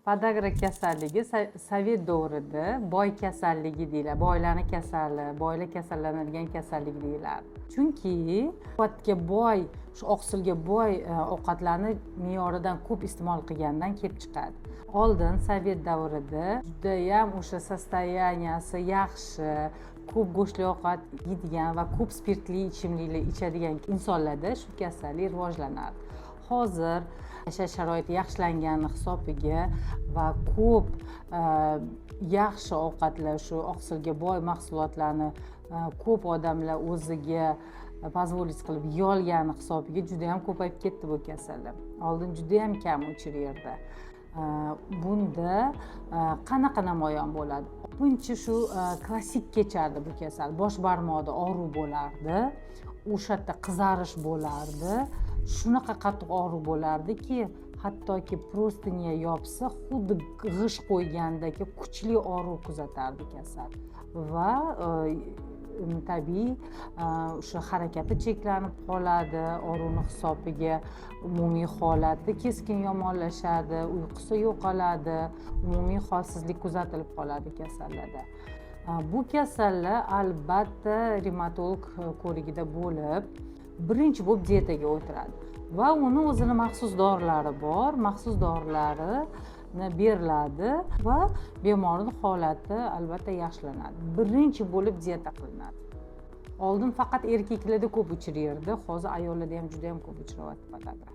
Podagra kasalligi sovet davrida boy kasalligi deyiladi. Boylarning kasali, boylar kasallanadigan kasallik deyiladi. Chunki quvvatga boy, shu oqsilga boy ovqatlarni me'yoridan ko'p iste'mol qilgandan kelib chiqadi. Oldin sovet davrida juda ham o'sha sostoyaniyasi yaxshi, ko'p go'shtli ovqat yeydigan va ko'p spirtli ichimliklar ichadigan insonlarda shu kasallik rivojlanadi. Hozir yashash sharoiti yaxshilangani hisobiga va ko'p yaxshi ovqatlar, shu oqsilga boy mahsulotlarni ko'p odamlar o'ziga позволить qilib yeyolgani hisobiga juda ham ko'payib ketdi bu kasallar. Oldin juda ham kam o'chirardi. Bunda qanaqa namoyon bo'ladi? Buncha shu klassik kechardi bu kasal. Bosh barmoqda og'riq bo'lardi, o'sha yerda qizarish bo'lardi. Shunaqa qattiq og'riq bo'lardiki, hattoki prostiniya yopsa, xuddi g'ish qo'ygandagi kuchli og'riq kuzatardi kasal. Va tabiiy o'sha harakati cheklanib qoladi, og'riqni hisobiga umumiy holati keskin yomonlashadi, uyqusi yo'qoladi, umumiy holsizlik kuzatilib qoladi kasallarda. Bu kasallar albatta revmatolog ko'rigida bo'lib, birinchi bo'lib diyetaga o'tiradi va uni o'zini maxsus dorilari bor, maxsus dorilari beriladi va bemorning holati albatta yaxshilanadi. Birinchi bo'lib diyeta qilinadi. Oldin faqat erkaklarda ko'p uchraydi, hozir ayollarda ham juda ham ko'p uchrayapti podagra.